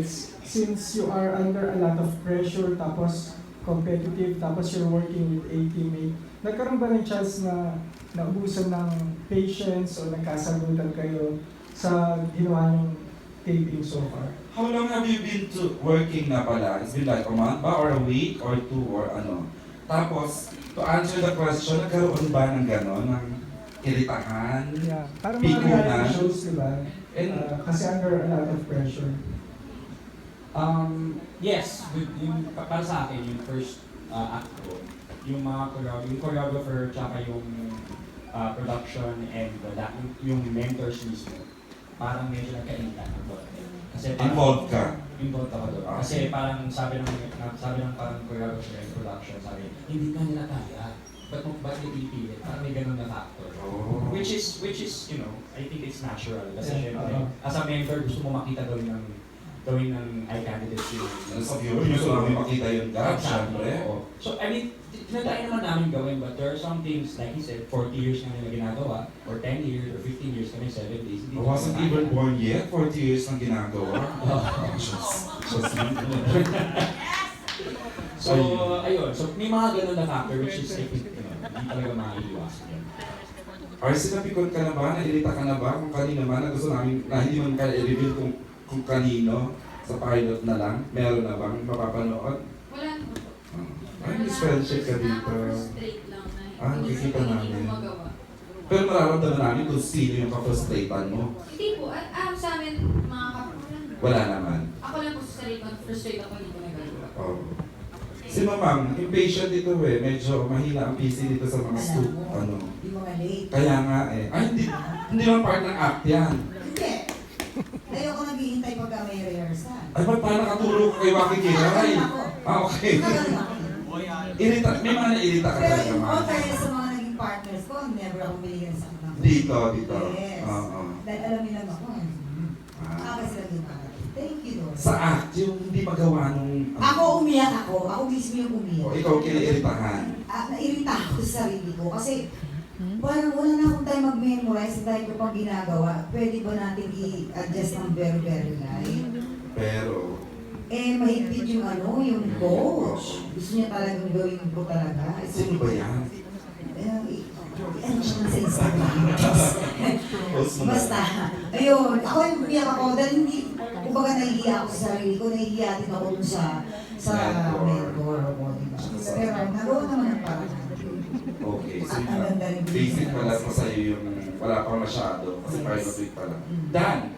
candidates, since you are under a lot of pressure, tapos competitive, tapos you're working with a teammate, nagkaroon ba ng chance na naubusan ng patience o nagkasagutan kayo sa ginawa ng taping so far? How long have you been working na pala? It's been like a month ba? Or a week? Or two? Or ano? Tapos, to answer the question, nagkaroon ba ng gano'n? Ng iritahan? Yeah, parang mga Pikunan? reality shows, diba? And, Kasi under a lot of pressure. Yes, para sa akin, yung first act ko, yung choreographer, tsaka yung production and yung mentors mismo, parang medyo nagkainitan ako. Kasi involved ka? Involved ako doon. Kasi parang sabi ng parang choreographer and production, sabi, hindi ka nila kaya. Ba't ipipilit? Parang may ganun na factor. Oh. Which is, you know, I think it's natural. Kasi syempre, as a mentor, gusto mo makita gawin ng eye candidates yun. Sa viewer, gusto namin makita yun ka, syempre. So, I mean, tinatry naman namin gawin, but there are some things, like he said, 40 years na nila ginagawa, or 10 years, or 15 years kami, 7 days. I wasn't even born yet, 40 years nang ginagawa. So, ayun. So, may mga ganun na factor, which is, I think, you know, hindi talaga makaiiwasan yun. Or sinapikon ka na ba? Nailita ka na ba? Kung kanino man na gusto namin, na hindi man kaya i-reveal kung kanino, sa pilot na lang, meron na bang mapapanood? Wala naman. Ay, may friendship ka dito. Straight lang na. Nakikita namin. Hindi mo magawa. Pero mararamdaman namin kung sino yung ka-frustrated mo. Hindi po. Sa amin, mga kapatid. Wala naman. Ako lang po sa sarili ko, frustrate ako, hindi ko nagagawa. Oh. Si Mamang, impatient dito eh. Medyo mahina ang PC dito sa mga Di mga late. Kaya nga eh. Ay, hindi lang part ng act yan. Hindi. Ayoko naghihintay pagka may rehearsal. Ay, ba't paano nakatulog kay Waki Kiray? Okay. May mga nairita ka Pero talaga, in Ma'am. all fairness sa mga naging partners ko, never ako binigyan sa akin. Dito. Yes. Oo. Dahil alam nila ako. Kasi lang yung para. Thank you, Lord. Sa act, yung hindi magawa nung... Ako umiyak ako. Ako mismo yung umiyak. O, ikaw kinairitahan. Nairita ako sa sarili ko. Kasi parang wala na akong time mag-memorize dahil ko pang ginagawa. Pwede ba natin i-adjust ng very, very light? Pero... Mahigpit yung yung coach. Gusto niya talagang gawin ko talaga. Sino ba yan? Ano siya na sa Instagram? Basta, ayun. Ako yung umiyak ako dahil hindi, kumbaga nahihiya ako sa sarili ko, nahihiya din ako dun sa mentor ko, diba? Pero nagawa naman ang parang. Okay, so Ang ganda rin. basic pala sa sa'yo yung wala pang masyado kasi pilot week pala. Dan,